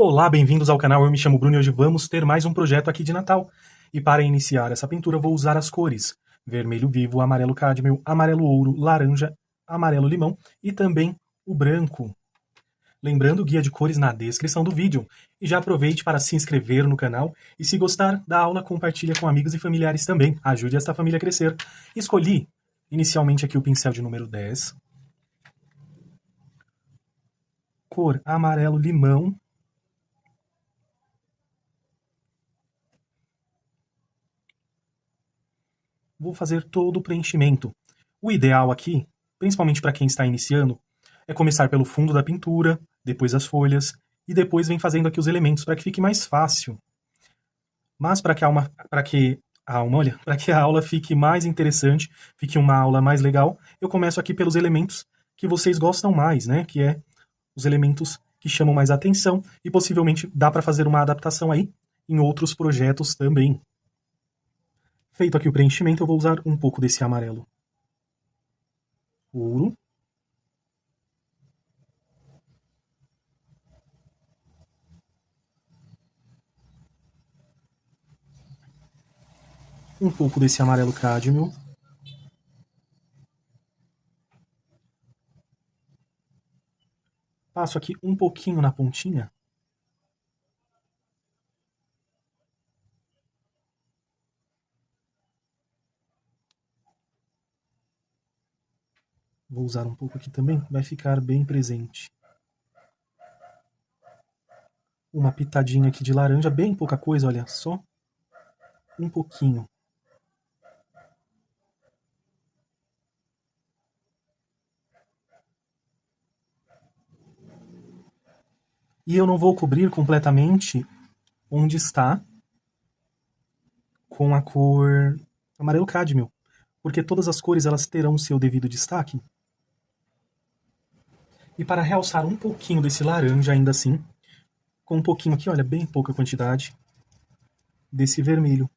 Olá, bem-vindos ao canal. Eu me chamo Bruno e hoje vamos ter mais um projeto aqui de Natal. E para iniciar essa pintura vou usar as cores vermelho vivo, amarelo cádmio, amarelo ouro, laranja, amarelo limão e também o branco. Lembrando o guia de cores na descrição do vídeo. E já aproveite para se inscrever no canal e se gostar da aula, compartilha com amigos e familiares também. Ajude esta família a crescer. Escolhi inicialmente aqui o pincel de número 10. Cor amarelo limão. Vou fazer todo o preenchimento. O ideal aqui, principalmente para quem está iniciando, é começar pelo fundo da pintura, depois as folhas, e depois vem fazendo aqui os elementos para que fique mais fácil. Mas para que a aula fique mais interessante, fique uma aula mais legal, eu começo aqui pelos elementos que vocês gostam mais, né? Que é os elementos que chamam mais atenção e possivelmente dá para fazer uma adaptação aí em outros projetos também. Feito aqui o preenchimento, eu vou usar um pouco desse amarelo ouro. Um pouco desse amarelo cádmio. Passo aqui um pouquinho na pontinha. Vou usar um pouco aqui também, vai ficar bem presente. Uma pitadinha aqui de laranja, bem pouca coisa, olha só. Um pouquinho. E eu não vou cobrir completamente onde está com a cor amarelo cádmio, porque todas as cores elas terão seu devido destaque. E para realçar um pouquinho desse laranja ainda assim, com um pouquinho aqui, olha, bem pouca quantidade desse vermelho.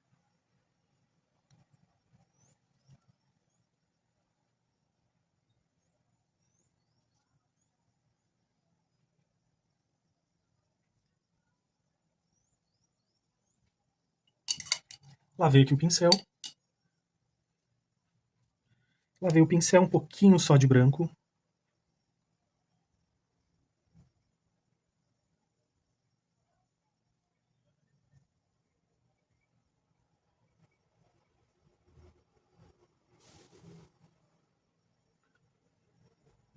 Lavei aqui o pincel. Lavei o pincel um pouquinho só de branco.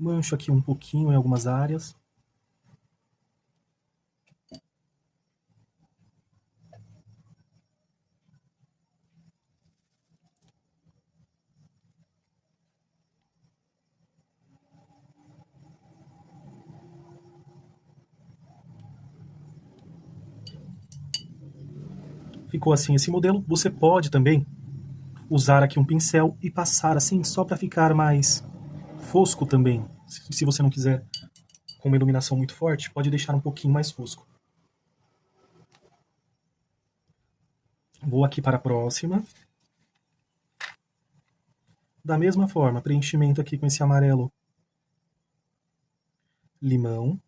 Mancho aqui um pouquinho em algumas áreas. Ficou assim esse modelo. Você pode também usar aqui um pincel e passar assim só para ficar mais fosco também. Se você não quiser com uma iluminação muito forte, pode deixar um pouquinho mais fosco. Vou aqui para a próxima. Da mesma forma, preenchimento aqui com esse amarelo limão.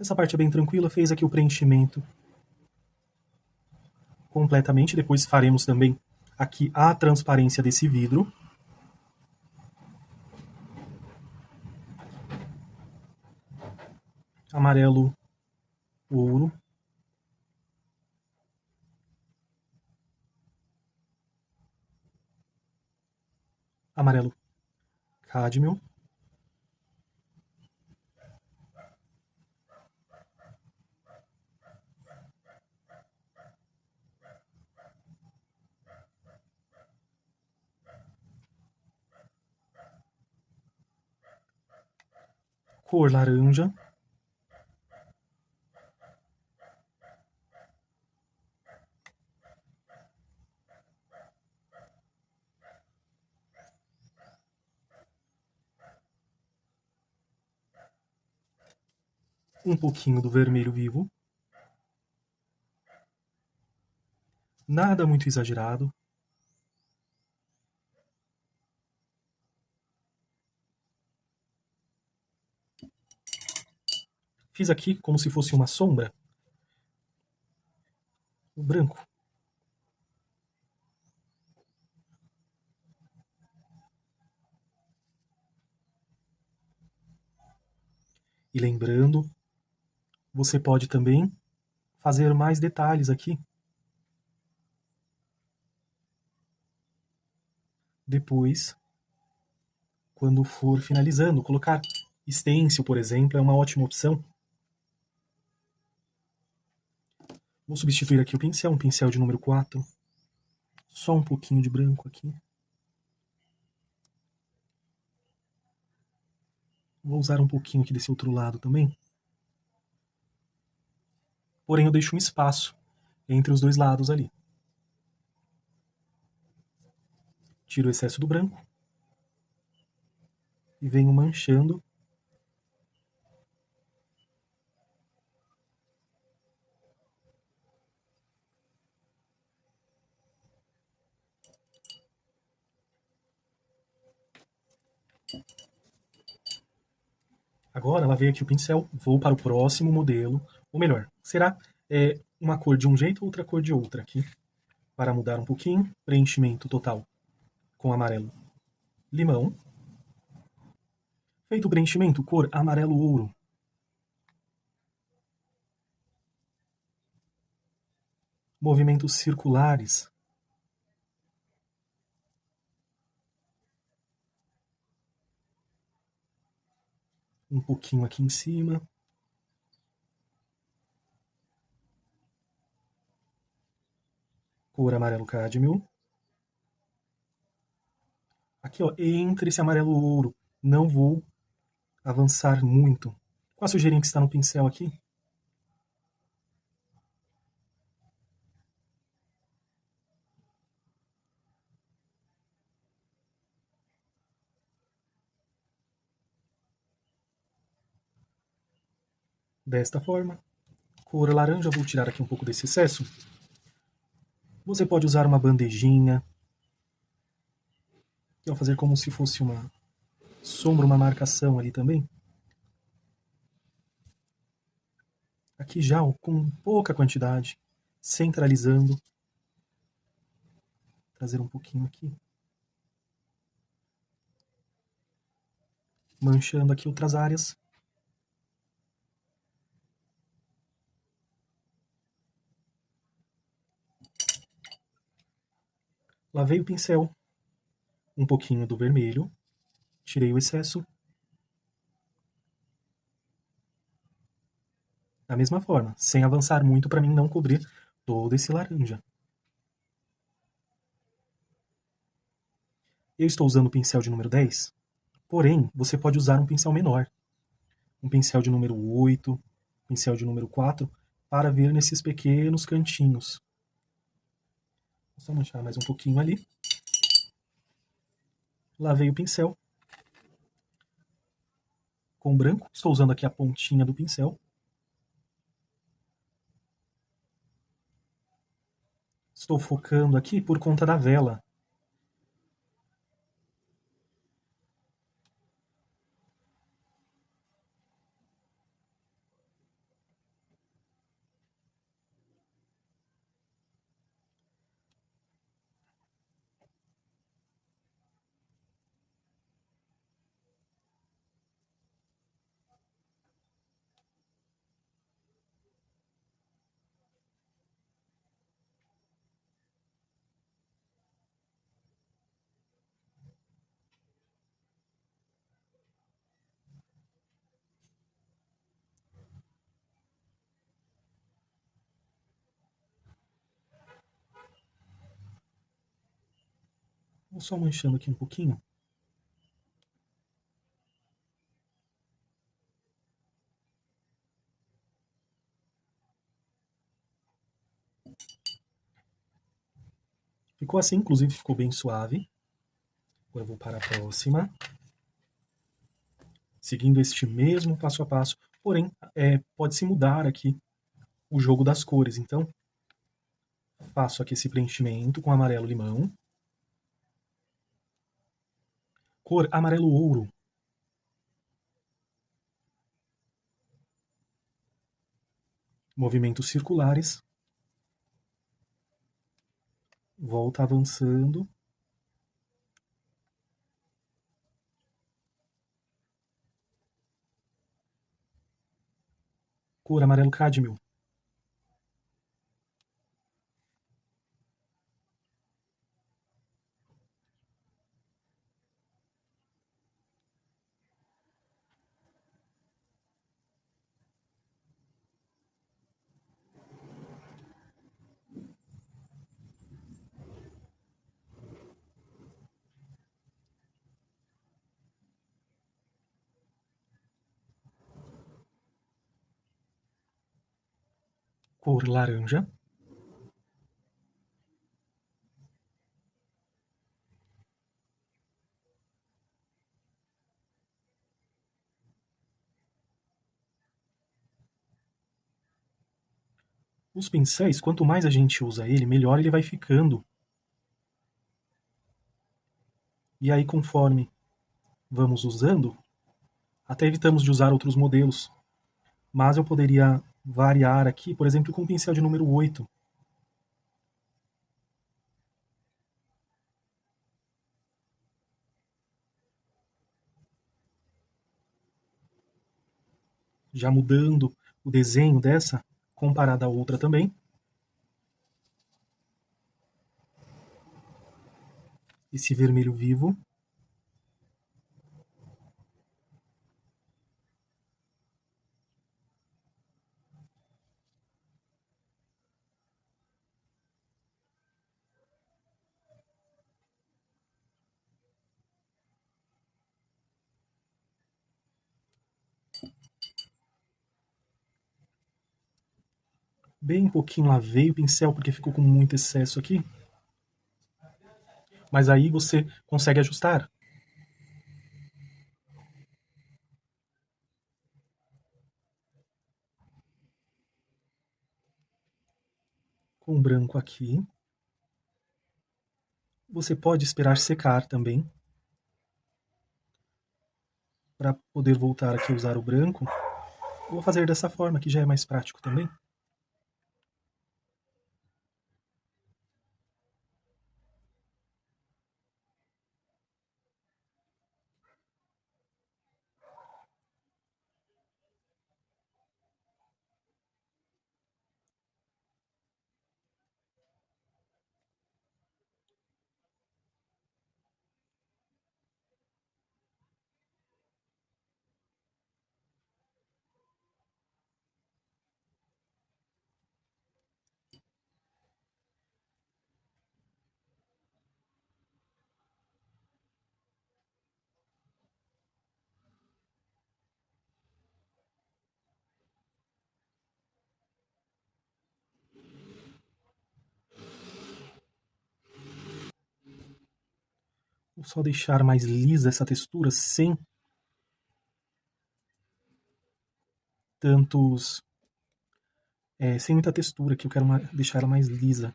Essa parte é bem tranquila, fez aqui o preenchimento completamente. Depois faremos também aqui a transparência desse vidro. Amarelo ouro. Amarelo cádmio. Cor laranja. Um pouquinho do vermelho vivo. Nada muito exagerado. Fiz aqui como se fosse uma sombra. O branco. E lembrando, você pode também fazer mais detalhes aqui. Depois, quando for finalizando, colocar stencil, por exemplo, é uma ótima opção. Vou substituir aqui o pincel, um pincel de número 4. Só um pouquinho de branco aqui. Vou usar um pouquinho aqui desse outro lado também. Porém, eu deixo um espaço entre os dois lados ali. Tiro o excesso do branco. E venho manchando. Agora, lavei aqui o pincel, vou para o próximo modelo. Ou melhor, será uma cor de um jeito, outra cor de outra aqui. Para mudar um pouquinho, preenchimento total com amarelo limão. Feito o preenchimento, cor amarelo ouro. Movimentos circulares. Um pouquinho aqui em cima. Cor amarelo cádmio. Aqui, ó, entre esse amarelo ouro. Não vou avançar muito. Com a sujeirinha que está no pincel aqui. Desta forma. Cor laranja, vou tirar aqui um pouco desse excesso. Você pode usar uma bandejinha. Vou fazer como se fosse uma sombra, uma marcação ali também. Aqui já, ó, com pouca quantidade, centralizando. Trazer um pouquinho aqui. Manchando aqui outras áreas. Lavei o pincel. Um pouquinho do vermelho. Tirei o excesso. Da mesma forma, sem avançar muito para mim não cobrir todo esse laranja. Eu estou usando o pincel de número 10, porém, você pode usar um pincel menor. Um pincel de número 8, pincel de número 4, para vir nesses pequenos cantinhos. Vou só manchar mais um pouquinho ali. Lavei o pincel com branco. Estou usando aqui a pontinha do pincel. Estou focando aqui por conta da vela. Vou só manchando aqui um pouquinho. Ficou assim, inclusive ficou bem suave. Agora eu vou para a próxima. Seguindo este mesmo passo a passo, porém, pode-se mudar aqui o jogo das cores. Então, faço aqui esse preenchimento com amarelo-limão. Cor amarelo-ouro. Movimentos circulares. Volta avançando. Cor amarelo cádmio. Cor laranja. Os pincéis, quanto mais a gente usa ele, melhor ele vai ficando. E aí, conforme vamos usando, até evitamos de usar outros modelos. Mas eu poderia variar aqui, por exemplo, com o pincel de número 8. Já mudando o desenho dessa, comparada à outra também. Esse vermelho vivo. Bem um pouquinho lavei o pincel porque ficou com muito excesso aqui. Mas aí você consegue ajustar. Com o branco aqui. Você pode esperar secar também. Para poder voltar aqui a usar o branco. Vou fazer dessa forma, que já é mais prático também. Vou só deixar mais lisa essa textura, sem tantos... sem muita textura, que eu quero deixar ela mais lisa.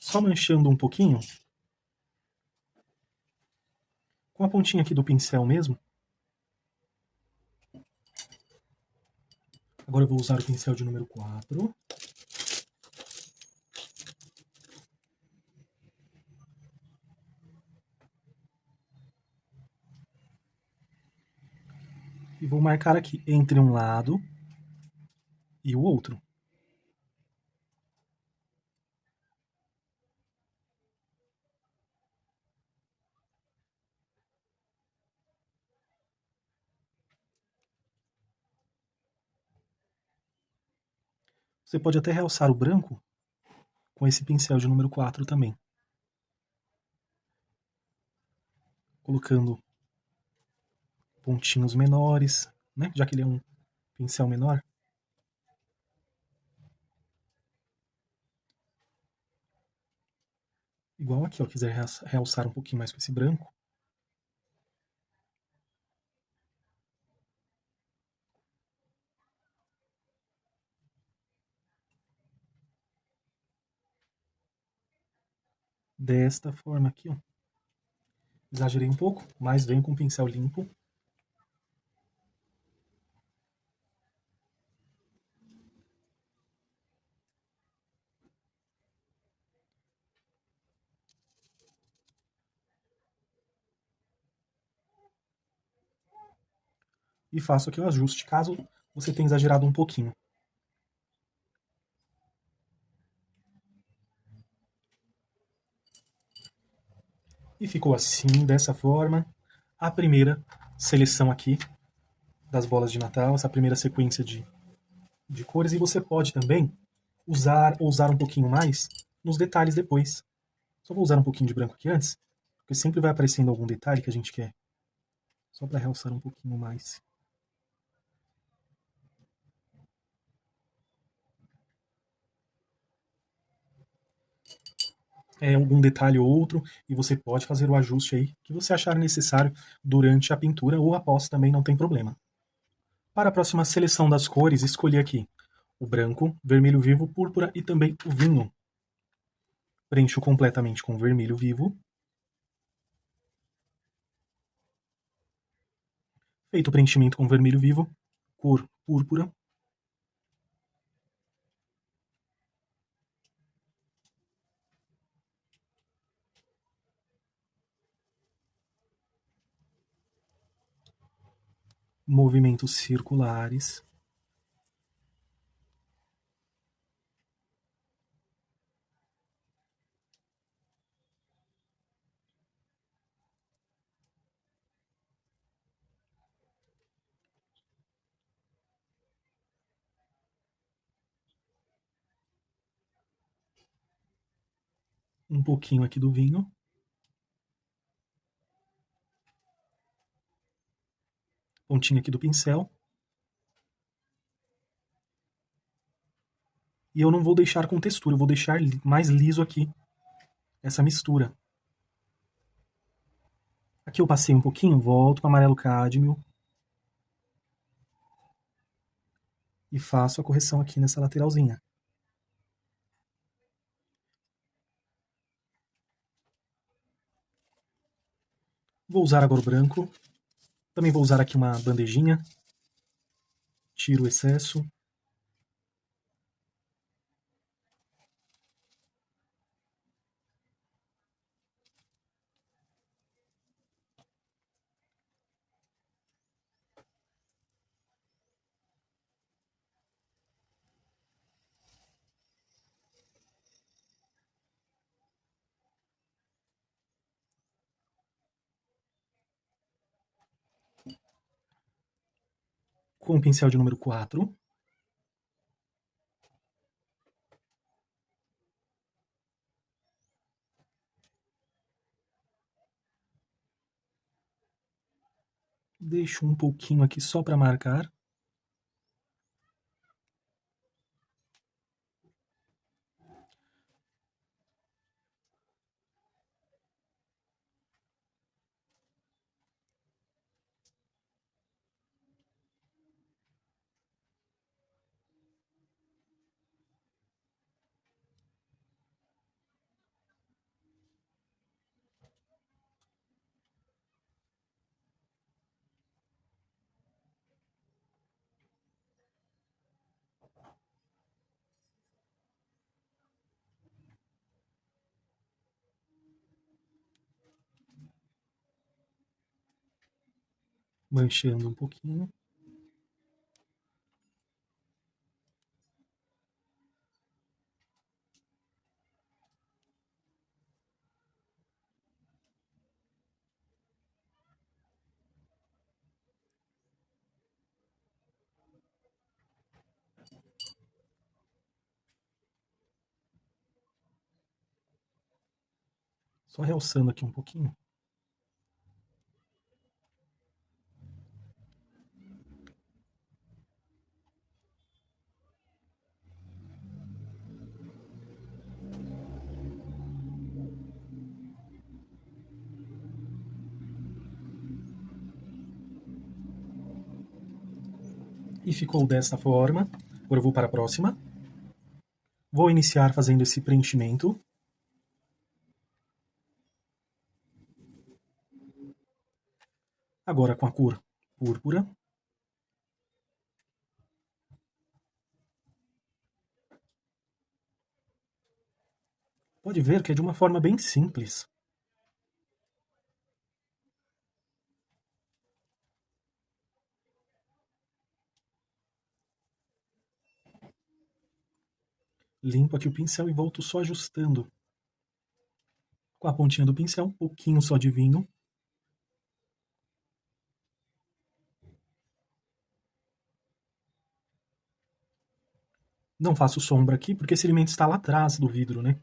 Só manchando um pouquinho. Com a pontinha aqui do pincel mesmo. Agora eu vou usar o pincel de número 4. E vou marcar aqui entre um lado e o outro. Você pode até realçar o branco com esse pincel de número 4 também. Colocando pontinhos menores, né? Já que ele é um pincel menor. Igual aqui, ó, quiser realçar um pouquinho mais com esse branco. Desta forma aqui, ó. Exagerei um pouco, mas venho com o pincel limpo. E faço aqui o ajuste, caso você tenha exagerado um pouquinho. E ficou assim, dessa forma, a primeira seleção aqui das bolas de Natal, essa primeira sequência de cores. E você pode também usar um pouquinho mais nos detalhes depois. Só vou usar um pouquinho de branco aqui antes, porque sempre vai aparecendo algum detalhe que a gente quer. Só para realçar um pouquinho mais. Algum detalhe ou outro, e você pode fazer o ajuste aí que você achar necessário durante a pintura ou após também não tem problema. Para a próxima seleção das cores, escolhi aqui o branco, vermelho vivo, púrpura e também o vinho. Preencho completamente com vermelho vivo. Feito o preenchimento com vermelho vivo, cor púrpura. Movimentos circulares. Um pouquinho aqui do vinho. Pontinha aqui do pincel. E eu não vou deixar com textura, eu vou deixar mais liso aqui essa mistura. Aqui eu passei um pouquinho, volto com amarelo cádmio. E faço a correção aqui nessa lateralzinha. Vou usar agora o branco. Também vou usar aqui uma bandejinha. Tiro o excesso. Com o pincel de número 4. Deixo um pouquinho aqui só para marcar. Manchando um pouquinho. Só realçando aqui um pouquinho. E ficou desta forma. Agora eu vou para a próxima. Vou iniciar fazendo esse preenchimento. Agora com a cor púrpura. Pode ver que é de uma forma bem simples. Limpo aqui o pincel e volto só ajustando. Com a pontinha do pincel, um pouquinho só de vinho. Não faço sombra aqui, porque esse elemento está lá atrás do vidro, né?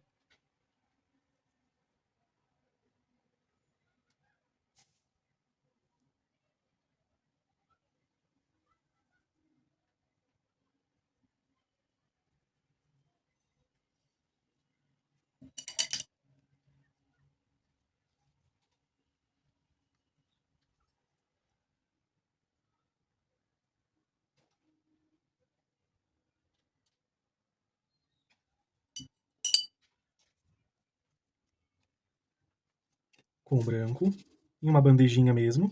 Com o branco, em uma bandejinha mesmo.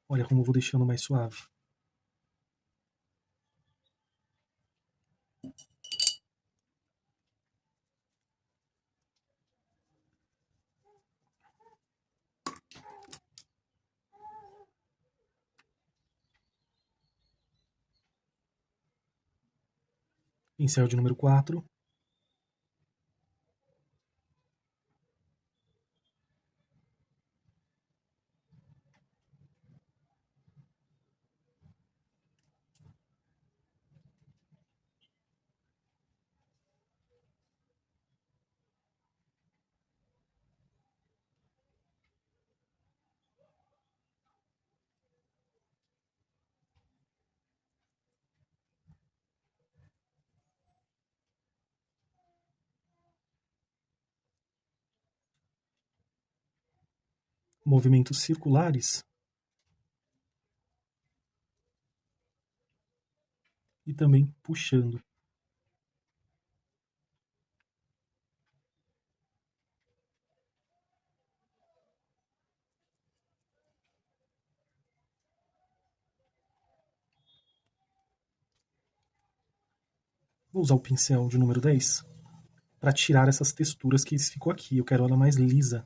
Olha como eu vou deixando mais suave. Pincel de número 4. Movimentos circulares. E também puxando. Vou usar o pincel de número 10 para tirar essas texturas que ficou aqui. Eu quero ela mais lisa.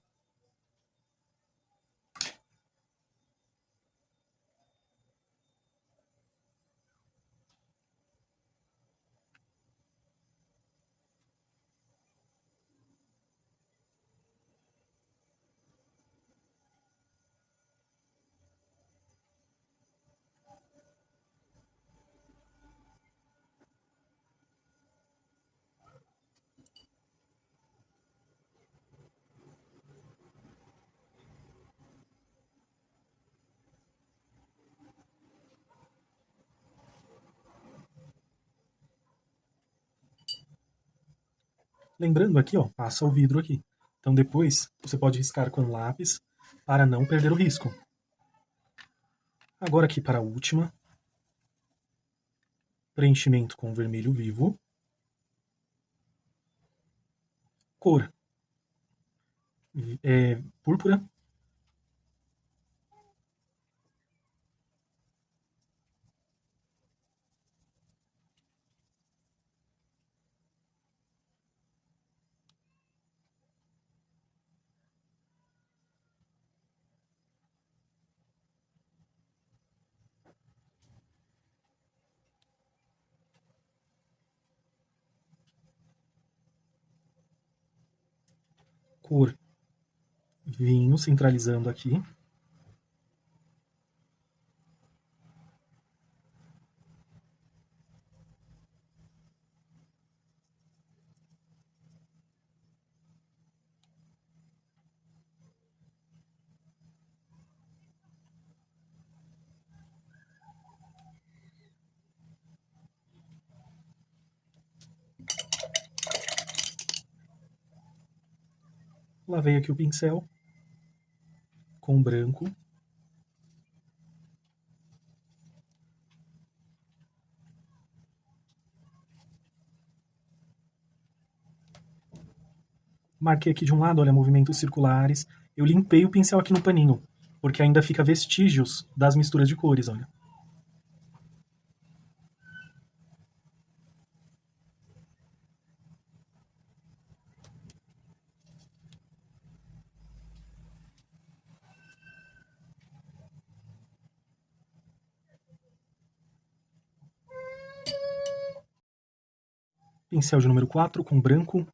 Lembrando aqui, ó, passa o vidro aqui. Então depois você pode riscar com lápis para não perder o risco. Agora aqui para a última. Preenchimento com vermelho vivo. Cor púrpura. Cor vinho, centralizando aqui. Lavei aqui o pincel com branco. Marquei aqui de um lado, olha, movimentos circulares. Eu limpei o pincel aqui no paninho, porque ainda fica vestígios das misturas de cores, olha. Pincel de número 4 com branco.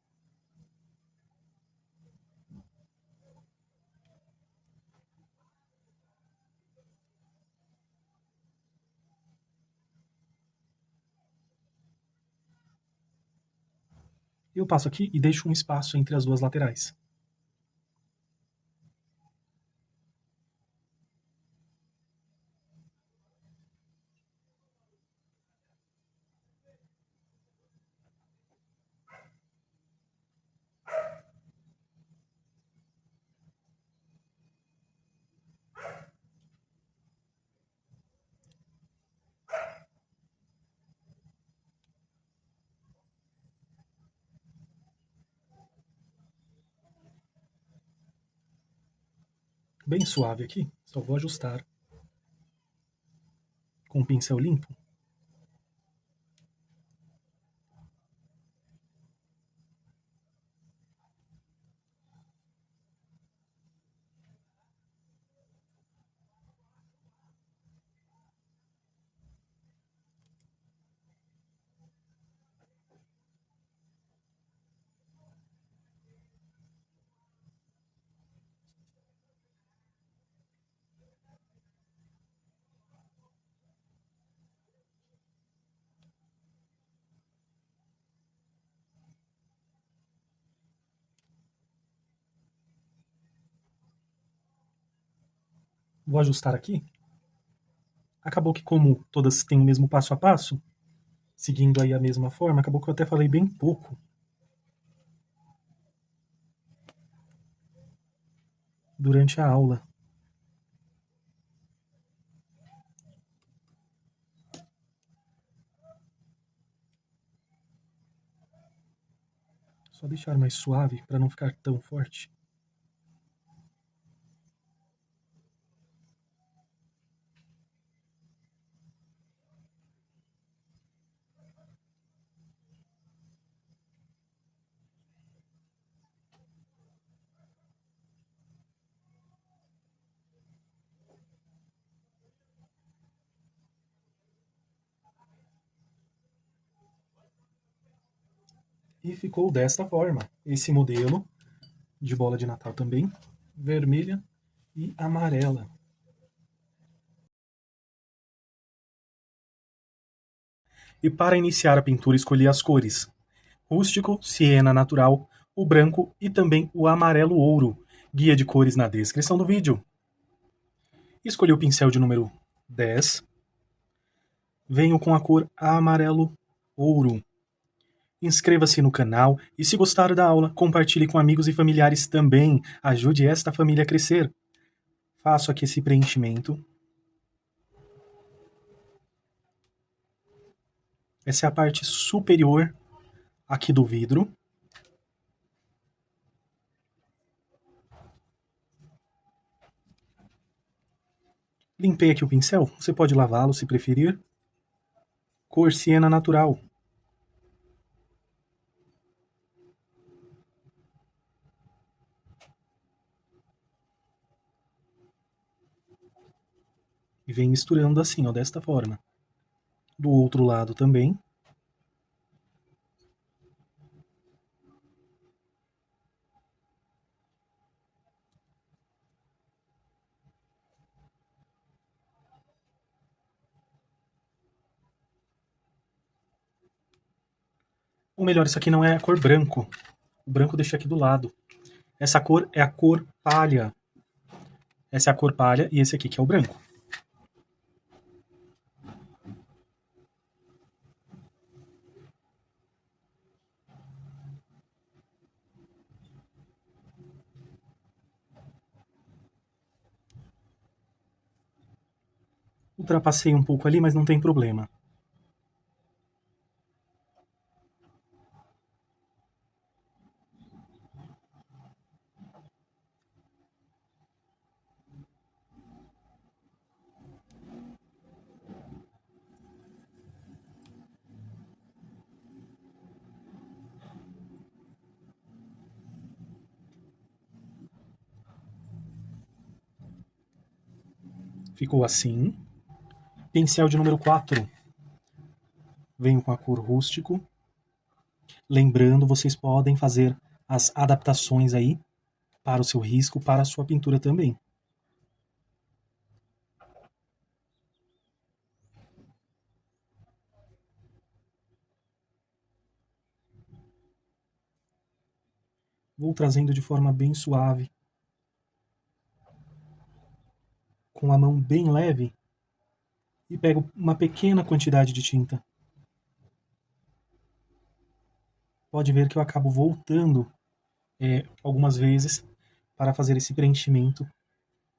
Eu passo aqui e deixo um espaço entre as duas laterais. Bem suave aqui, só vou ajustar com o pincel limpo. Vou ajustar aqui. Acabou que, como todas têm o mesmo passo a passo, seguindo aí a mesma forma, acabou que eu até falei bem pouco durante a aula. Só deixar mais suave para não ficar tão forte. E ficou desta forma. Esse modelo de bola de Natal também, vermelha e amarela. E para iniciar a pintura escolhi as cores rústico, siena natural, o branco e também o amarelo ouro. Guia de cores na descrição do vídeo. Escolhi o pincel de número 10. Venho com a cor amarelo ouro. Inscreva-se no canal e, se gostar da aula, compartilhe com amigos e familiares também. Ajude esta família a crescer. Faço aqui esse preenchimento. Essa é a parte superior aqui do vidro. Limpei aqui o pincel, você pode lavá-lo se preferir. Cor siena natural. E vem misturando assim, ó, desta forma. Do outro lado também. Ou melhor, isso aqui não é a cor branco. O branco eu deixei aqui do lado. Essa cor é a cor palha. Essa é a cor palha e esse aqui que é o branco. Ultrapassei um pouco ali, mas não tem problema. Ficou assim. Pincel de número 4. Venho com a cor rústico. Lembrando, vocês podem fazer as adaptações aí para o seu risco, para a sua pintura também. Vou trazendo de forma bem suave, com a mão bem leve, e pego uma pequena quantidade de tinta. Pode ver que eu acabo voltando algumas vezes para fazer esse preenchimento.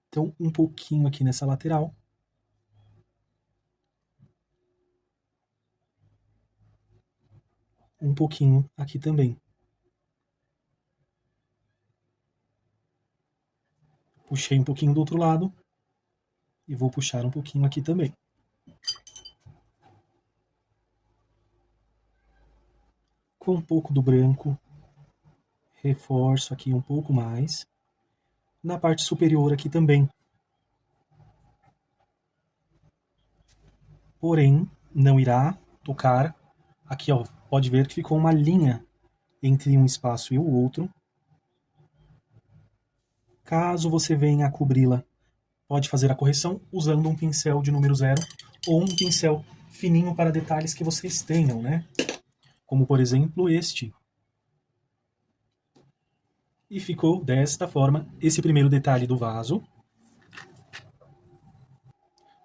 Então, um pouquinho aqui nessa lateral. Um pouquinho aqui também. Puxei um pouquinho do outro lado e vou puxar um pouquinho aqui também. Com um pouco do branco, reforço aqui um pouco mais. Na parte superior aqui também. Porém, não irá tocar. Aqui, ó, pode ver que ficou uma linha entre um espaço e o outro. Caso você venha a cobri-la, pode fazer a correção usando um pincel de número 0 ou um pincel fininho para detalhes que vocês tenham, né? Como, por exemplo, este. E ficou desta forma esse primeiro detalhe do vaso.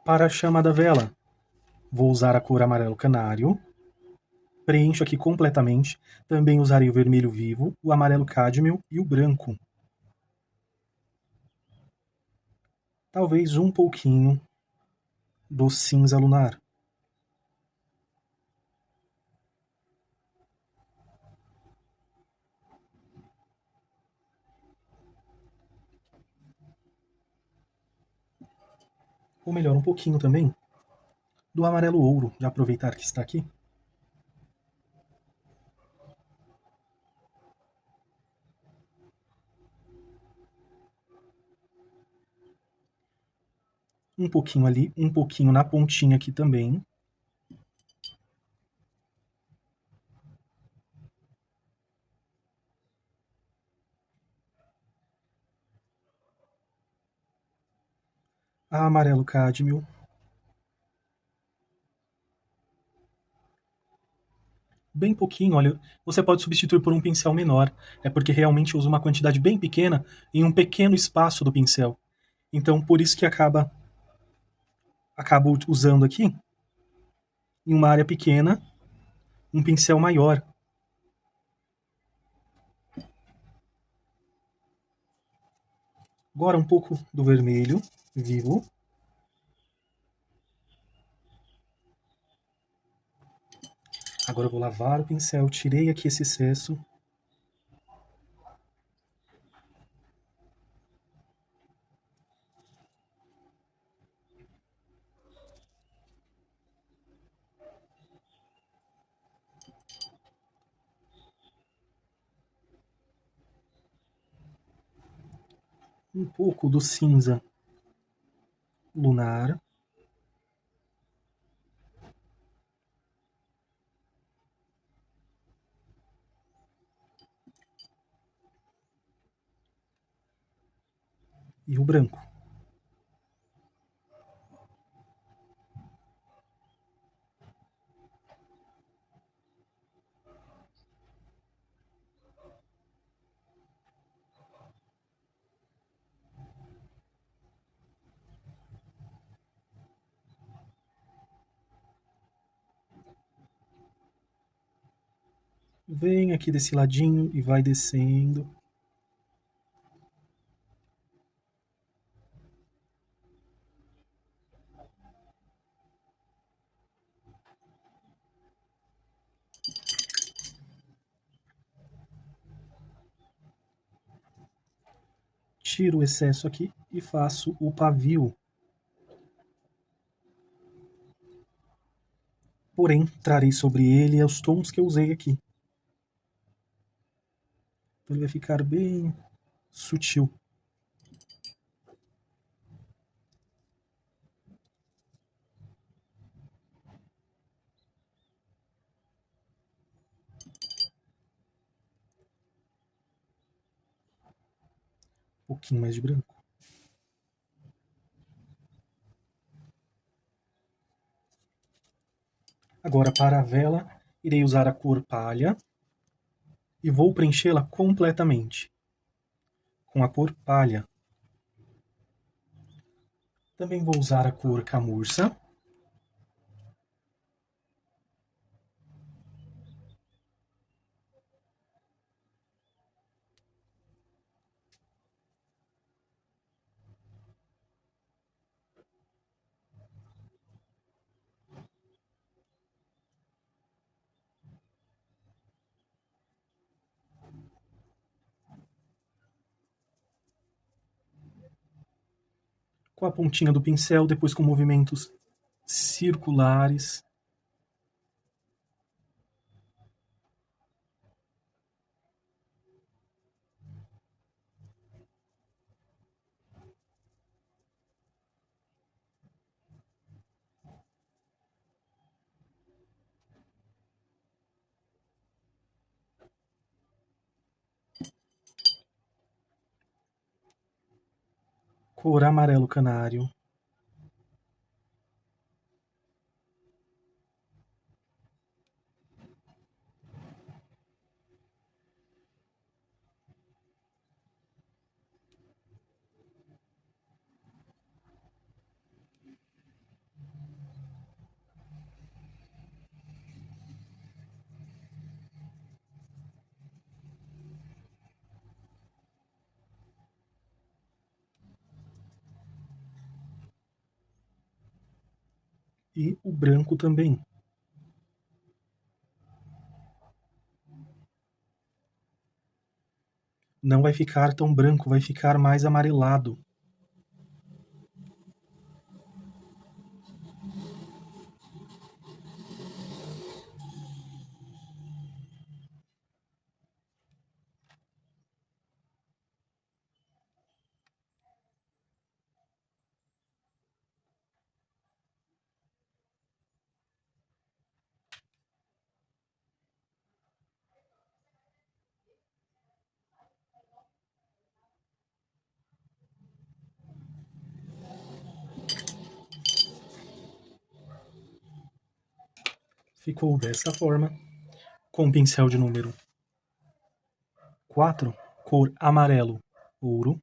Para a chama da vela, vou usar a cor amarelo canário. Preencho aqui completamente. Também usarei o vermelho vivo, o amarelo cádmio e o branco. Talvez um pouquinho do cinza lunar. Ou melhor, um pouquinho também do amarelo ouro, de aproveitar que está aqui. Um pouquinho ali, um pouquinho na pontinha aqui também. A amarelo cádmio. Bem pouquinho, olha, você pode substituir por um pincel menor. É porque realmente usa uma quantidade bem pequena em um pequeno espaço do pincel. Então, por isso que acabo usando aqui, em uma área pequena, um pincel maior. Agora um pouco do vermelho vivo. Agora eu vou lavar o pincel, tirei aqui esse excesso. Um pouco do cinza lunar. E o branco. Vem aqui desse ladinho e vai descendo. tiro o excesso aqui e faço o pavio. Porém, trarei sobre ele os tons que eu usei aqui. Então ele vai ficar bem sutil. Um pouquinho mais de branco. Agora, para a vela, irei usar a cor palha e vou preenchê-la completamente com a cor palha. Também vou usar a cor camurça. Com a pontinha do pincel, depois com movimentos circulares. Cor amarelo canário. E o branco também. Não vai ficar tão branco, vai ficar mais amarelado. Ficou dessa forma, com o pincel de número 4, cor amarelo ouro.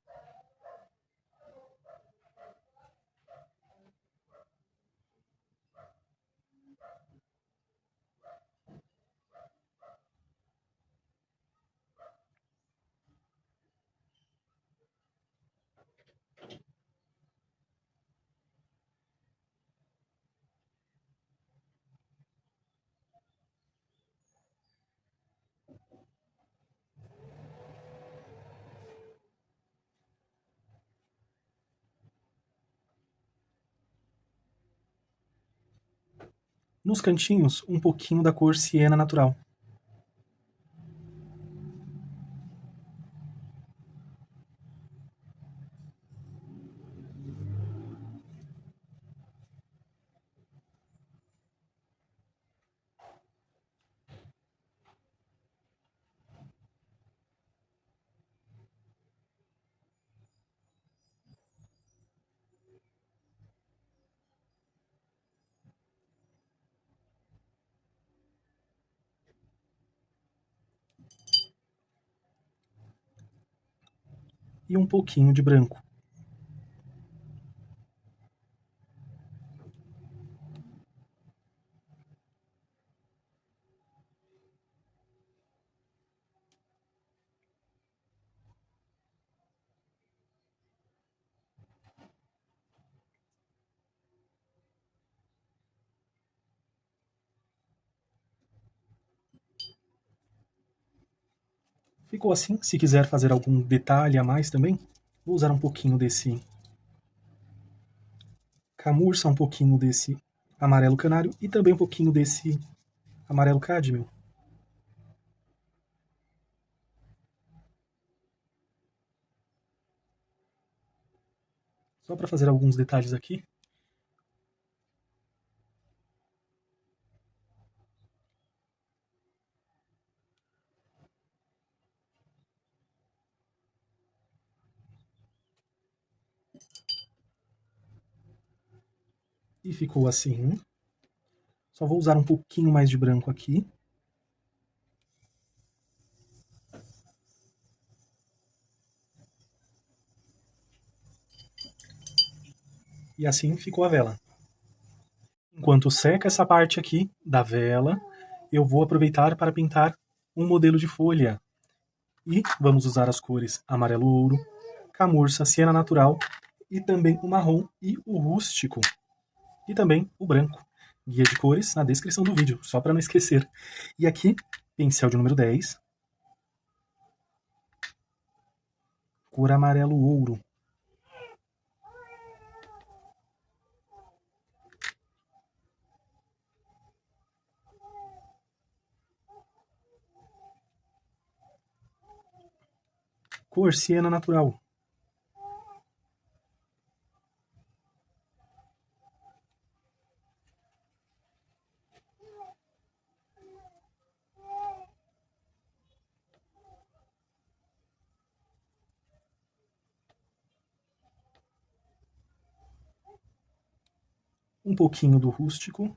Nos cantinhos, um pouquinho da cor siena natural. E um pouquinho de branco. Ficou assim. Se quiser fazer algum detalhe a mais também, Vou usar um pouquinho desse camurça, um pouquinho desse amarelo canário e também um pouquinho desse amarelo cádmio. Só para fazer alguns detalhes aqui. E ficou assim. Só vou usar um pouquinho mais de branco aqui. E assim ficou a vela. Enquanto seca essa parte aqui da vela, eu vou aproveitar para pintar um modelo de folha. E vamos usar as cores amarelo ouro, camurça, siena natural e também o marrom e o rústico. E também o branco. Guia de cores na descrição do vídeo, só para não esquecer. E aqui, pincel de número 10, cor amarelo ouro. Cor siena natural. Um pouquinho do rústico.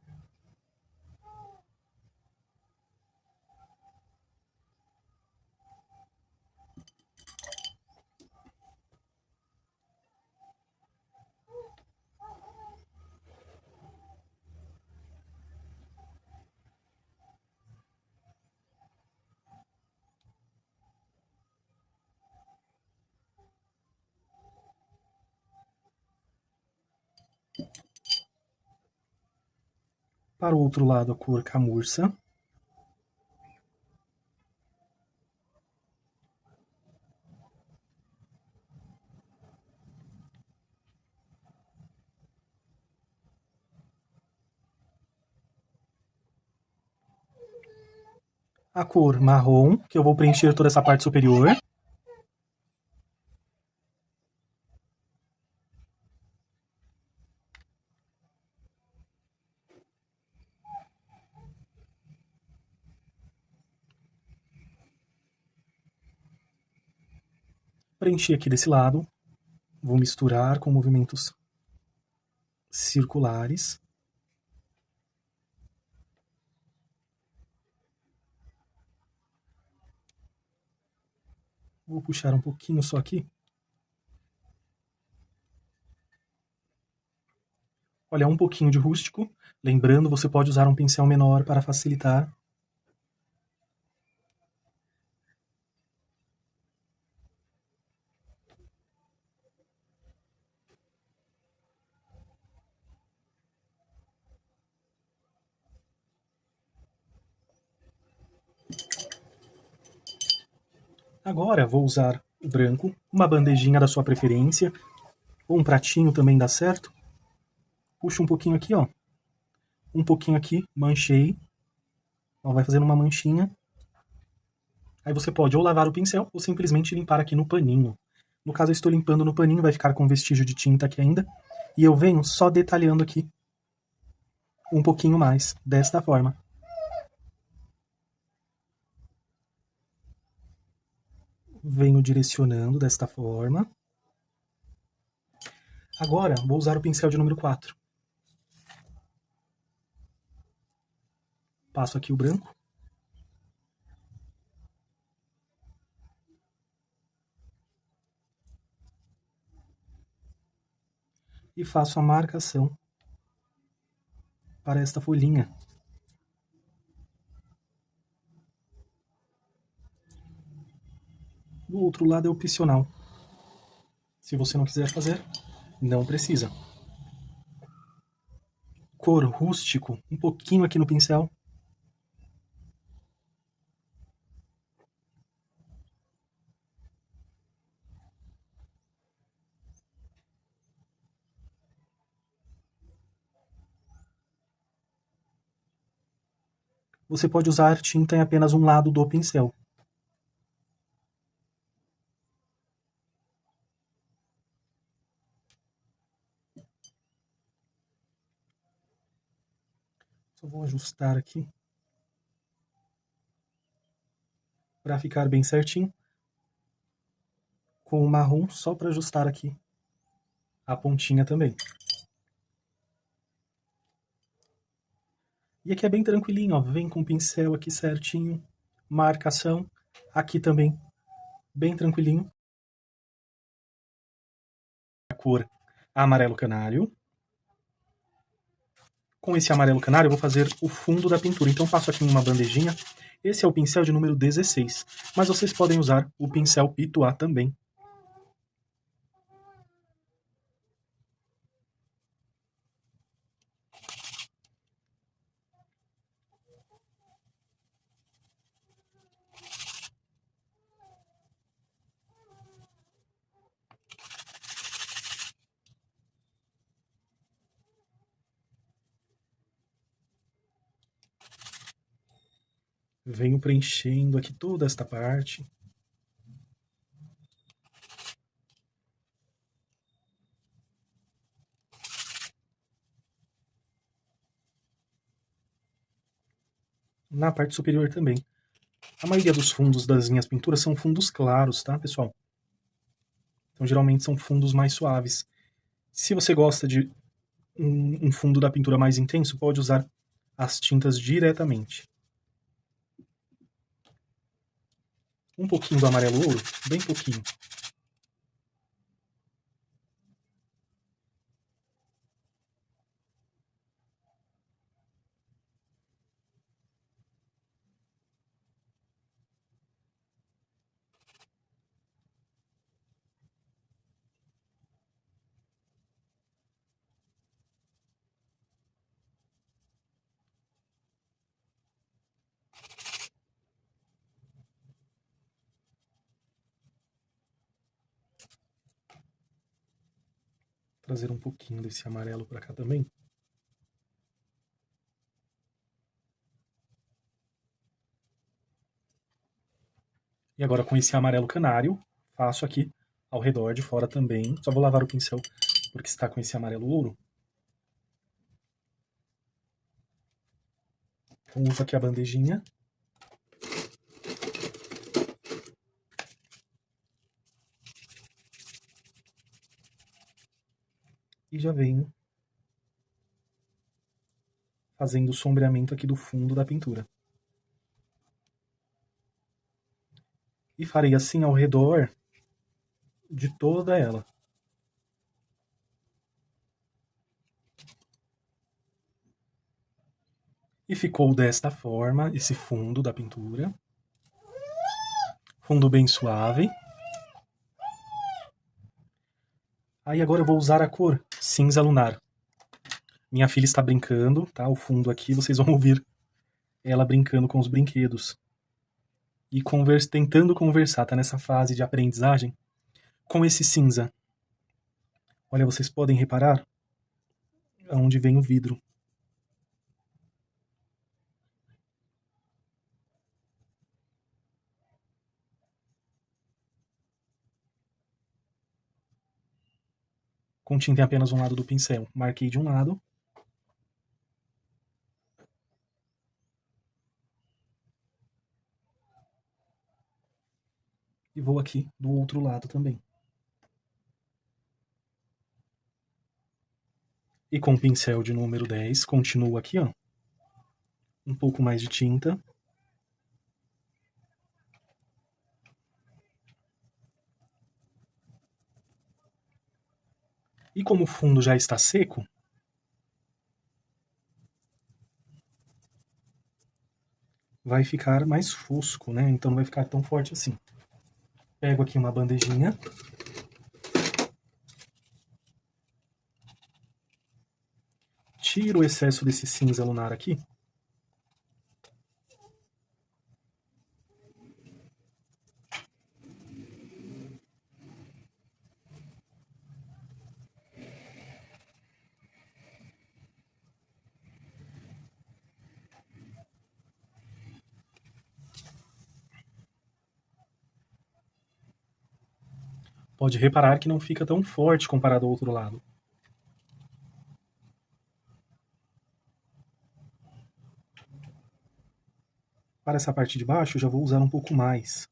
Para o outro lado, a cor camurça. A cor marrom, que eu vou preencher toda essa parte superior. Preenchi aqui desse lado. Vou misturar com movimentos circulares. Vou puxar um pouquinho só aqui. Olha, um pouquinho de rústico. Lembrando, você pode usar um pincel menor para facilitar. Agora vou usar o branco, uma bandejinha da sua preferência, ou um pratinho também dá certo. Puxo um pouquinho aqui, ó. Um pouquinho aqui, manchei. Ó, vai fazendo uma manchinha. Aí você pode ou lavar o pincel ou simplesmente limpar aqui no paninho. No caso, eu estou limpando no paninho, vai ficar com vestígio de tinta aqui ainda. E eu venho só detalhando aqui um pouquinho mais, desta forma. Venho direcionando desta forma. Agora, vou usar o pincel de número 4. Passo aqui o branco. E faço a marcação para esta folhinha. Do outro lado é opcional. Se você não quiser fazer, não precisa. Cor rústico, um pouquinho aqui no pincel. você pode usar tinta em apenas um lado do pincel. Só vou ajustar aqui para ficar bem certinho. Com o marrom, só para ajustar aqui a pontinha também. E aqui é bem tranquilinho, ó. Vem com o pincel aqui certinho, marcação. Aqui também, bem tranquilinho. A cor amarelo canário. Com esse amarelo canário eu vou fazer o fundo da pintura. Então passo aqui em uma bandejinha. Esse é o pincel de número 16, mas vocês podem usar o pincel Pituá também. Venho preenchendo aqui toda esta parte. Na parte superior também. A maioria dos fundos das minhas pinturas são fundos claros, tá, pessoal? Então, geralmente são fundos mais suaves. Se você gosta de um fundo da pintura mais intenso, pode usar as tintas diretamente. Um pouquinho do amarelo ouro, bem pouquinho. Trazer um pouquinho desse amarelo para cá também. E agora com esse amarelo canário, faço aqui ao redor de fora também. Só vou lavar o pincel porque está com esse amarelo ouro. Então uso aqui a bandejinha. E já venho fazendo o sombreamento aqui do fundo da pintura. E farei assim ao redor de toda ela. E ficou desta forma esse fundo da pintura. Fundo bem suave. Aí agora eu vou usar a cor cinza lunar. Minha filha está brincando, tá? O fundo aqui, vocês vão ouvir ela brincando com os brinquedos. E tentando conversar, tá nessa fase de aprendizagem, com esse cinza. Olha, vocês podem reparar aonde vem o vidro. Com tinta em apenas um lado do pincel. Marquei de um lado. E vou aqui do outro lado também. E com o pincel de número 10, continuo aqui, ó. Um pouco mais de tinta. E como o fundo já está seco, vai ficar mais fosco, né? Então não vai ficar tão forte assim. Pego aqui uma bandejinha. Tiro o excesso desse cinza lunar aqui. Pode reparar que não fica tão forte comparado ao outro lado. Para essa parte de baixo, eu já vou usar um pouco mais.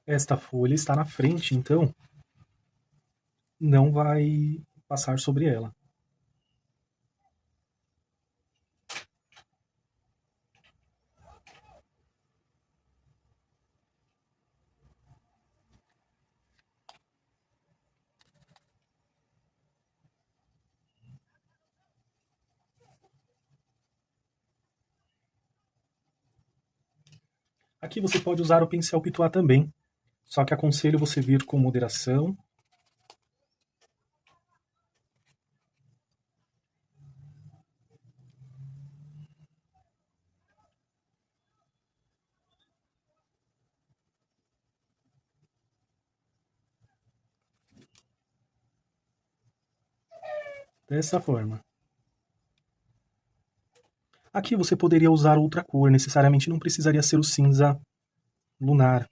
Esta folha está na frente, então não vai passar sobre ela. Aqui você pode usar o pincel pituá também, só que aconselho você vir com moderação. Dessa forma. Aqui você poderia usar outra cor, necessariamente não precisaria ser o cinza lunar.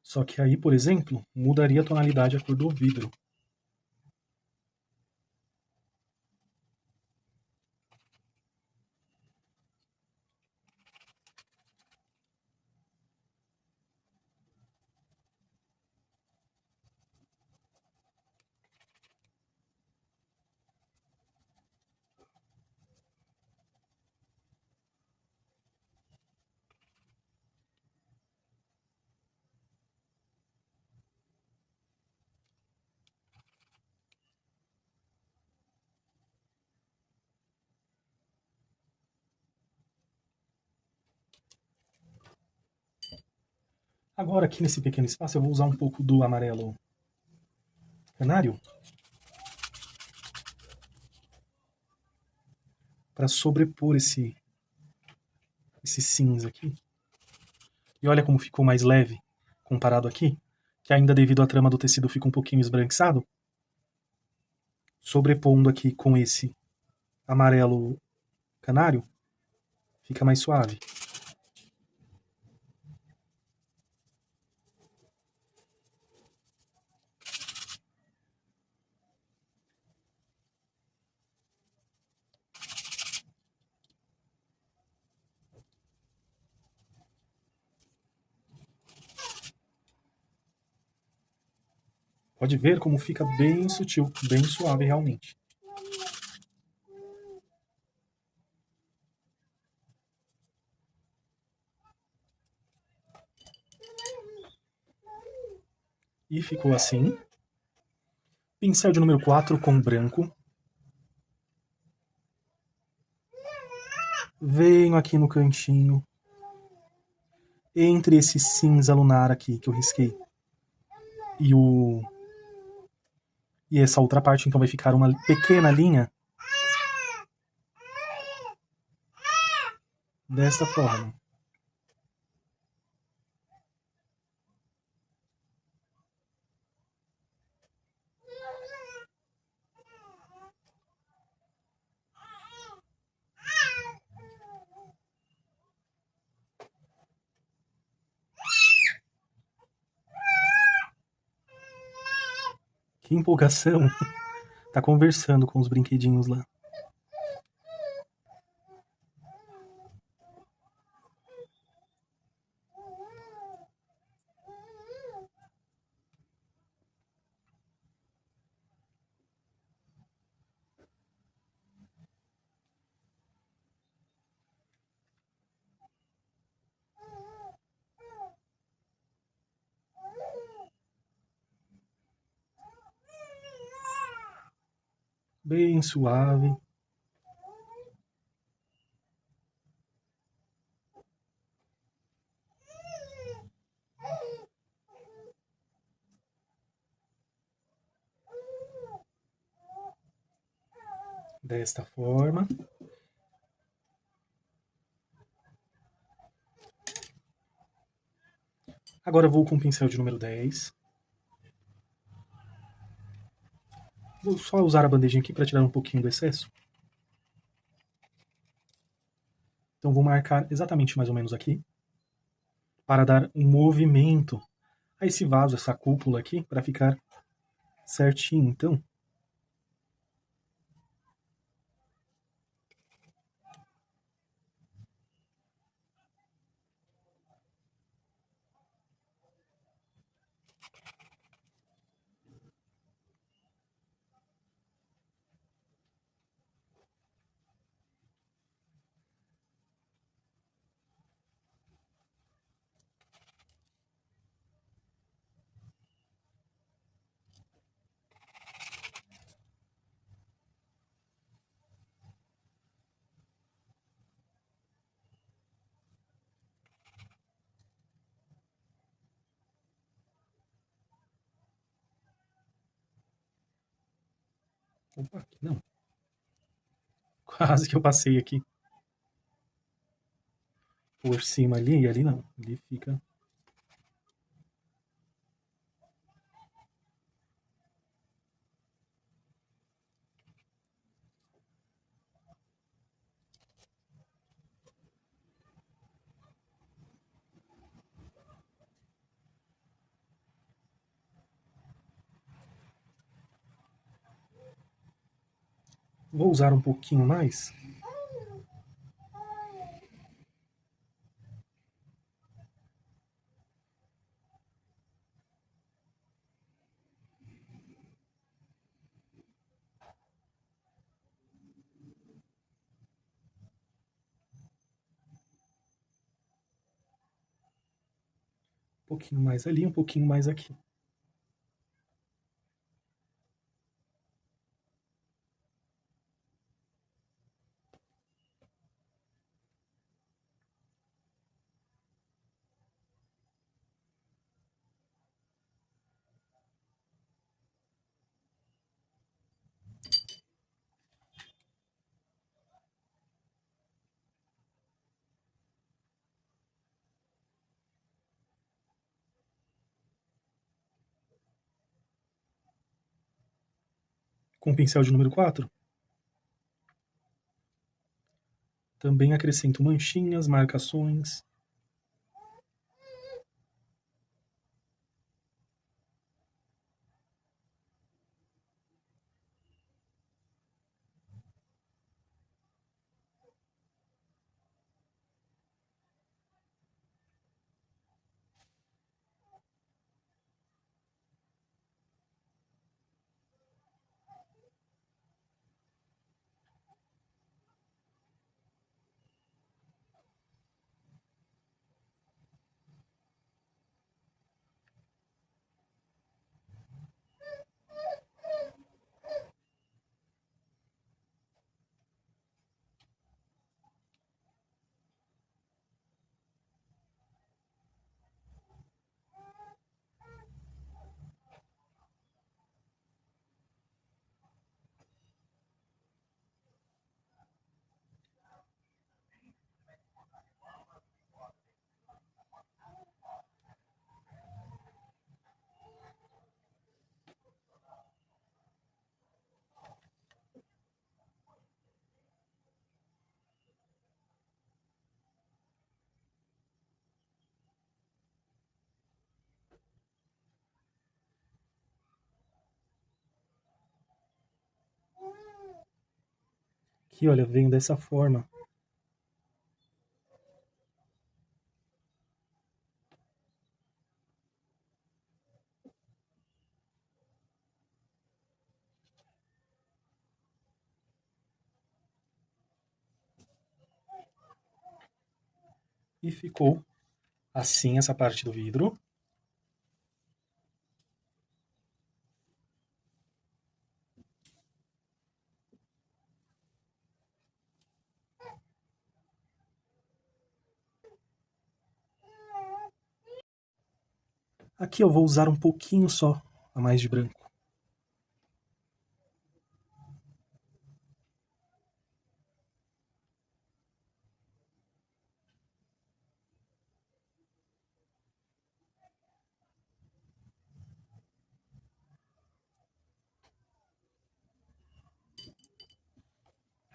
Só que aí, por exemplo, mudaria a tonalidade a cor do vidro. Agora, aqui nesse pequeno espaço, eu vou usar um pouco do amarelo canário para sobrepor esse cinza aqui. E olha como ficou mais leve comparado aqui, que ainda devido à trama do tecido fica um pouquinho esbranquiçado. Sobrepondo aqui com esse amarelo canário, fica mais suave. Pode ver como fica bem sutil, bem suave realmente. E ficou assim. Pincel de número 4 com branco. Venho aqui no cantinho. Entre esse cinza lunar aqui que eu risquei e essa outra parte, então vai ficar uma pequena linha desta forma. Que empolgação! Tá conversando com os brinquedinhos lá. bem suave. Desta forma. Agora vou com o pincel de número 10. Vou só usar a bandejinha aqui para tirar um pouquinho do excesso. Então vou marcar exatamente mais ou menos aqui, para dar um movimento a esse vaso, essa cúpula aqui, para ficar certinho. Então, opa, aqui não. Quase que eu passei aqui por cima ali, e ali não. Ali fica. Vou usar um pouquinho mais. Um pouquinho mais ali, um pouquinho mais aqui. Com o pincel de número 4, também acrescento manchinhas, marcações. Que, olha, vem dessa forma. E ficou assim essa parte do vidro. Aqui eu vou usar um pouquinho só a mais de branco.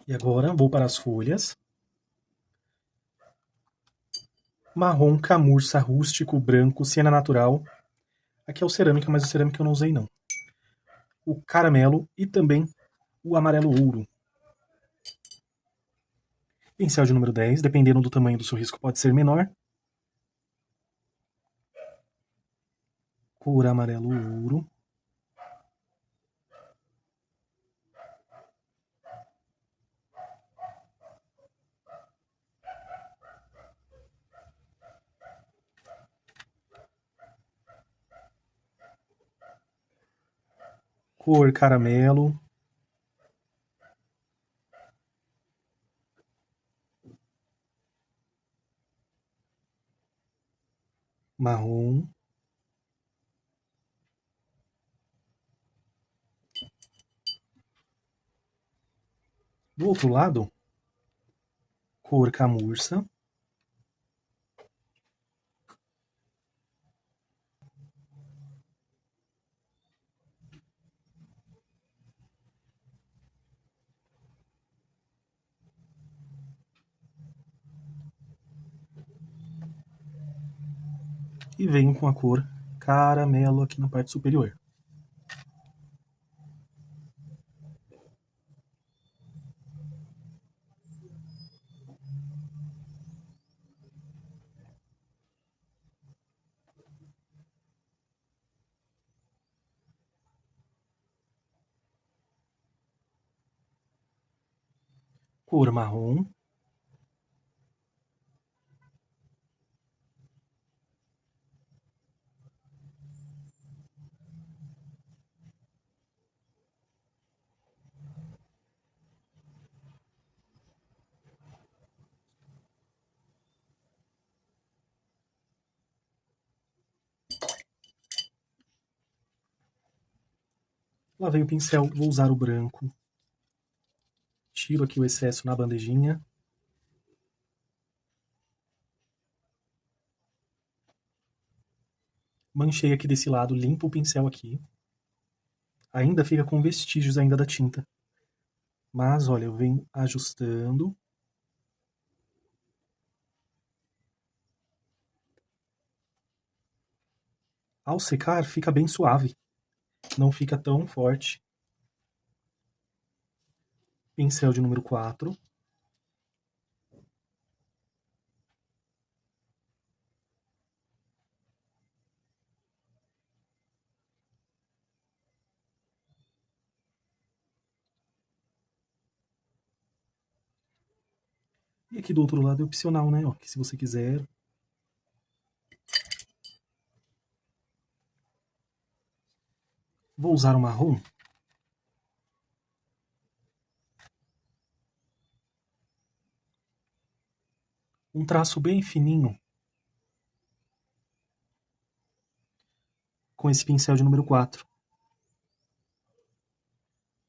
E agora vou para as folhas. Marrom, camurça, rústico, branco, siena natural. Aqui é o cerâmica, mas o cerâmica eu não usei não. O caramelo e também o amarelo ouro. Pincel de número 10, dependendo do tamanho do seu risco, pode ser menor. Cor amarelo ouro. Cor caramelo. Marrom. Do outro lado, cor camurça. E venho com a cor caramelo aqui na parte superior. Cor marrom. Lavei o pincel, vou usar o branco. Tiro aqui o excesso na bandejinha. Manchei aqui desse lado, limpo o pincel aqui. Ainda fica com vestígios ainda da tinta. Mas, olha, eu venho ajustando. Ao secar, fica bem suave. Não fica tão forte. Pincel de número 4. E aqui do outro lado é opcional, né? Ó, que se você quiser. Vou usar o marrom. Um traço bem fininho. Com esse pincel de número 4.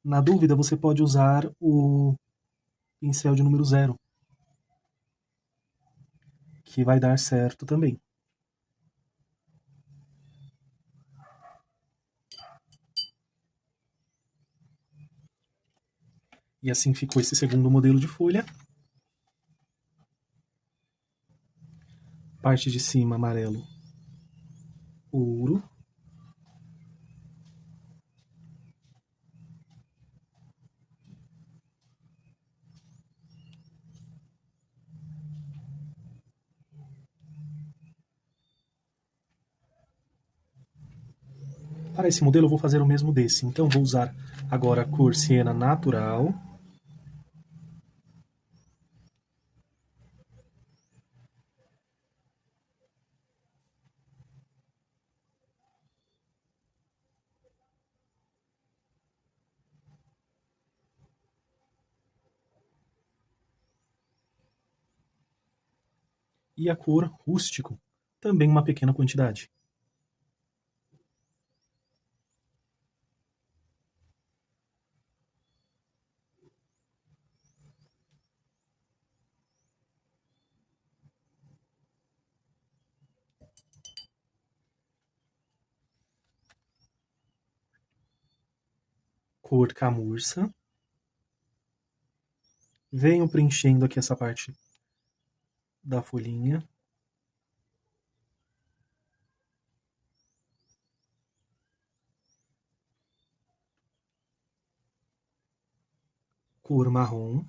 Na dúvida, você pode usar o pincel de número 0. Que vai dar certo também. E assim ficou esse segundo modelo de folha. Parte de cima amarelo, ouro. Para esse modelo eu vou fazer o mesmo desse. Então vou usar agora a cor siena natural. E a cor rústico, também uma pequena quantidade. cor camurça. Venho preenchendo aqui essa parte da folhinha. Cor marrom.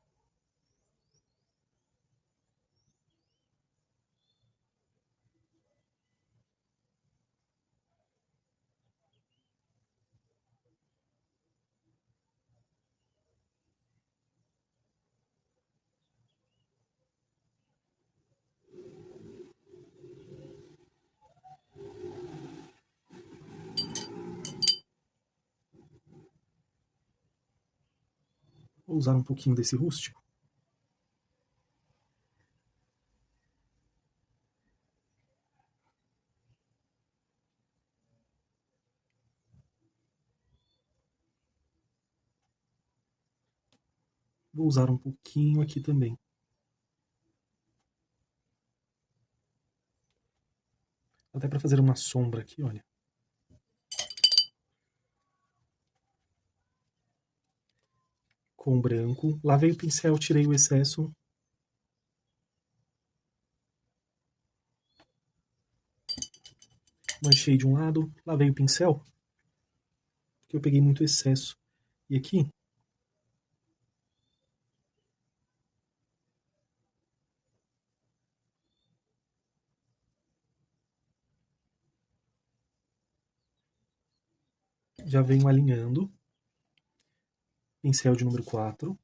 Vou usar um pouquinho desse rústico. Vou usar um pouquinho aqui também. Até para fazer uma sombra aqui, olha. Com branco. Lavei o pincel, tirei o excesso. Manchei de um lado, lavei o pincel, porque eu peguei muito excesso. E aqui, já venho alinhando. Pincel de número 4.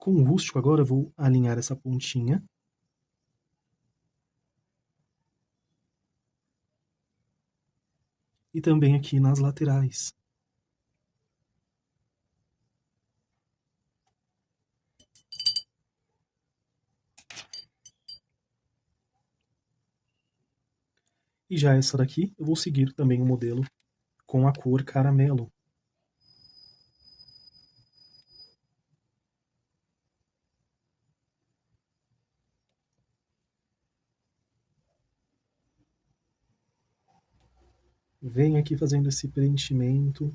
Com o rústico agora eu vou alinhar essa pontinha. E também aqui nas laterais. E já essa daqui eu vou seguir também o modelo com a cor caramelo. Venho aqui fazendo esse preenchimento.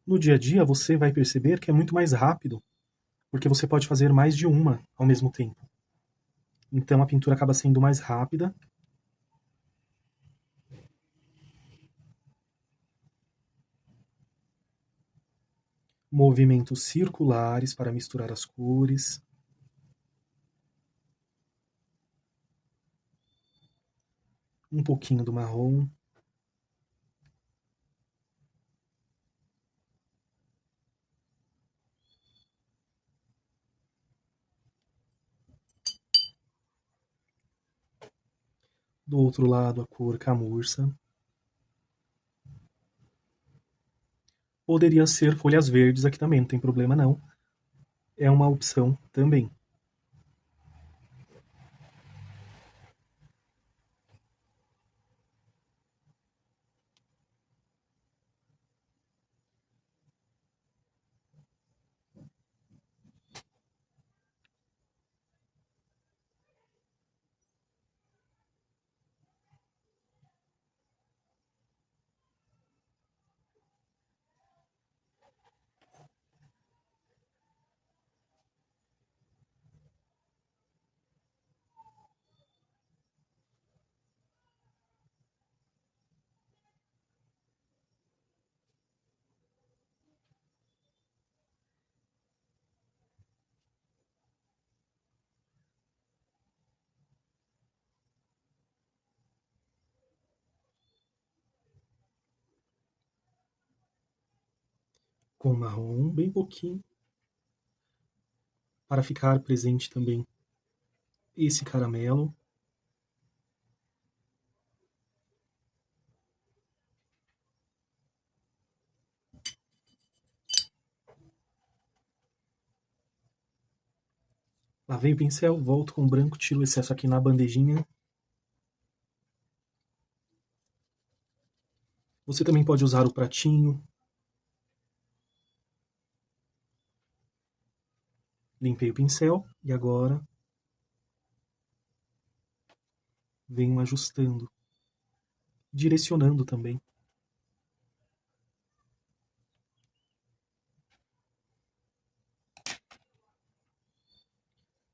No dia a dia você vai perceber que é muito mais rápido, porque você pode fazer mais de uma ao mesmo tempo. Então a pintura acaba sendo mais rápida. Movimentos circulares para misturar as cores. Um pouquinho do marrom. Do outro lado, a cor camurça. Poderia ser folhas verdes aqui também, não tem problema não. É uma opção também. Com marrom, bem pouquinho. para ficar presente também esse caramelo. Lavei o pincel, volto com o branco, tiro o excesso aqui na bandejinha. Você também pode usar o pratinho. Limpei o pincel e agora venho ajustando, direcionando também.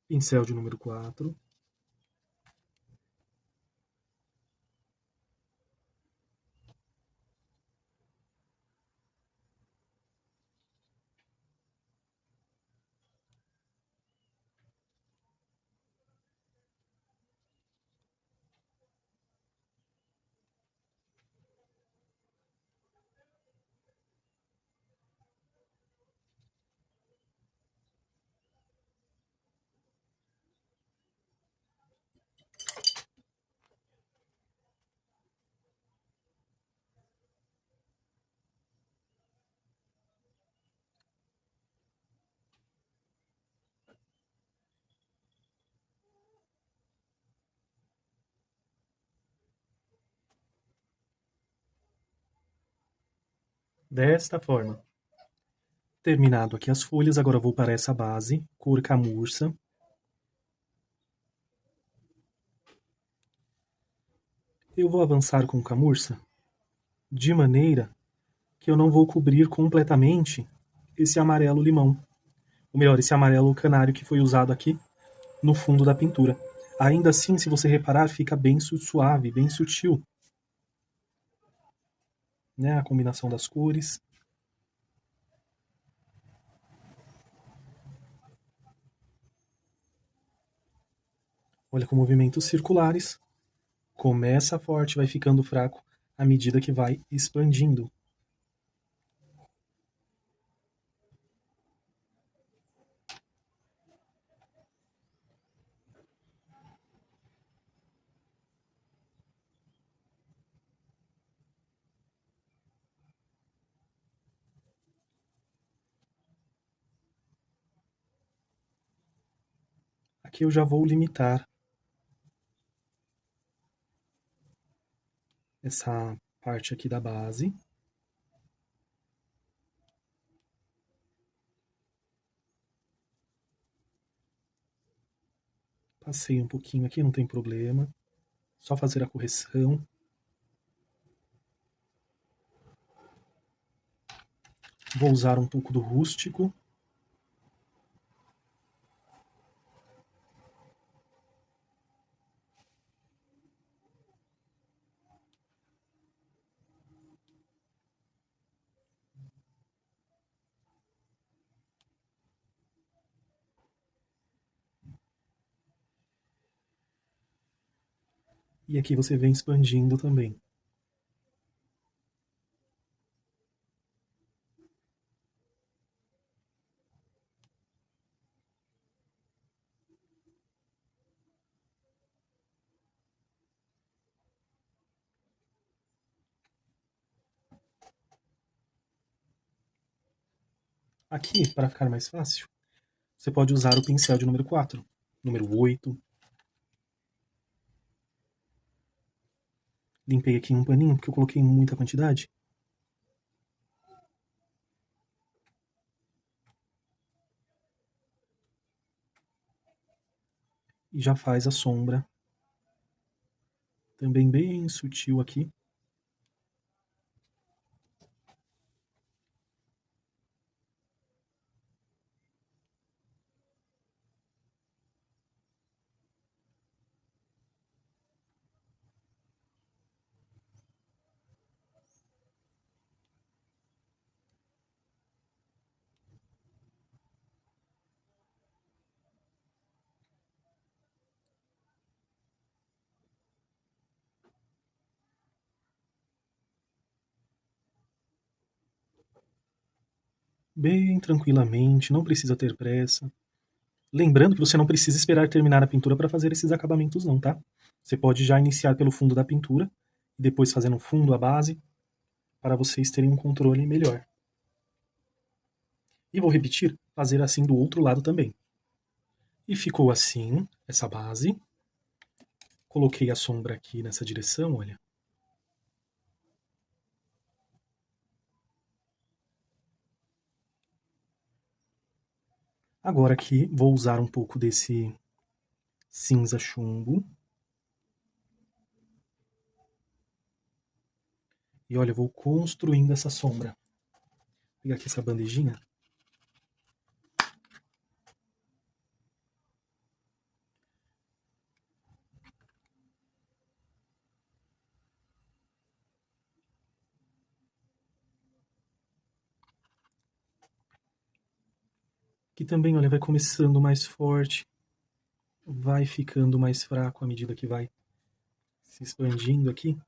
Pincel de número 4. Desta forma. Terminado aqui as folhas, agora vou para essa base, cor camurça. Eu vou avançar com camurça de maneira que eu não vou cobrir completamente esse amarelo limão. Ou melhor, esse amarelo canário que foi usado aqui no fundo da pintura. Ainda assim, se você reparar, fica bem suave, bem sutil, né? A combinação das cores. Olha, com movimentos circulares. Começa forte, vai ficando fraco à medida que vai expandindo. Aqui eu já vou limitar essa parte aqui da base. Passei um pouquinho aqui, não tem problema. Só fazer a correção. Vou usar um pouco do rústico. E aqui você vem expandindo também. Aqui, para ficar mais fácil, você pode usar o pincel de número 4, número 8. Limpei aqui um paninho, porque eu coloquei muita quantidade. E já faz a sombra. Também bem sutil aqui. Bem tranquilamente, não precisa ter pressa. Lembrando que você não precisa esperar terminar a pintura para fazer esses acabamentos não, tá? Você pode já iniciar pelo fundo da pintura, e depois fazendo o fundo, a base, para vocês terem um controle melhor. E vou repetir, fazer assim do outro lado também. E ficou assim, essa base. Coloquei a sombra aqui nessa direção, olha. Agora aqui, vou usar um pouco desse cinza chumbo. E olha, eu vou construindo essa sombra. Vou pegar aqui essa bandejinha. Que também, olha, vai começando mais forte, vai ficando mais fraco à medida que vai se expandindo aqui.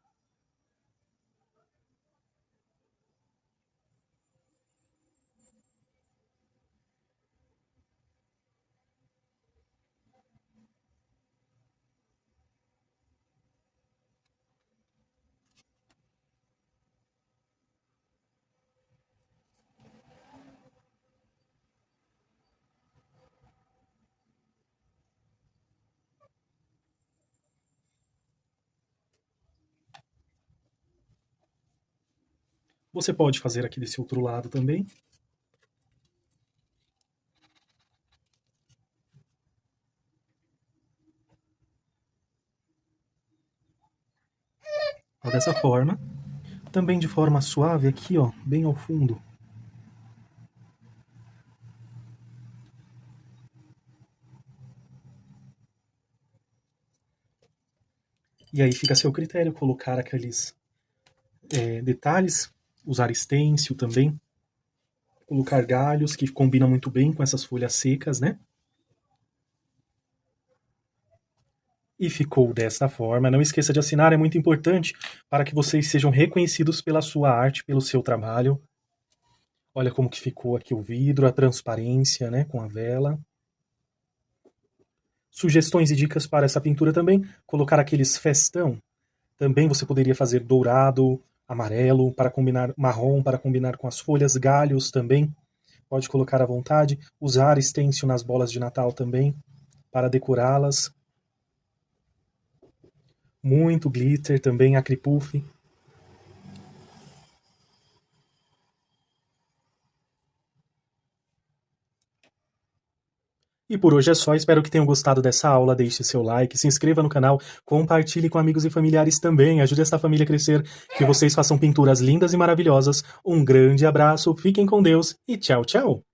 Você pode fazer aqui desse outro lado também. Ó, dessa forma. Também de forma suave aqui, ó, bem ao fundo. E aí fica a seu critério colocar aqueles detalhes, usar stencil também, colocar galhos que combinam muito bem com essas folhas secas, né? E ficou dessa forma. Não esqueça de assinar, é muito importante para que vocês sejam reconhecidos pela sua arte, pelo seu trabalho. Olha como que ficou aqui o vidro, a transparência, né, com a vela. Sugestões e dicas para essa pintura também, colocar aqueles festão. Também você poderia fazer dourado, amarelo, para combinar marrom, para combinar com as folhas, galhos também. Pode colocar à vontade. Usar stencil nas bolas de Natal também, para decorá-las. Muito glitter também, acripuff. E por hoje é só, espero que tenham gostado dessa aula, deixe seu like, se inscreva no canal, compartilhe com amigos e familiares também, ajude essa família a crescer, que vocês façam pinturas lindas e maravilhosas. Um grande abraço, fiquem com Deus e tchau, tchau!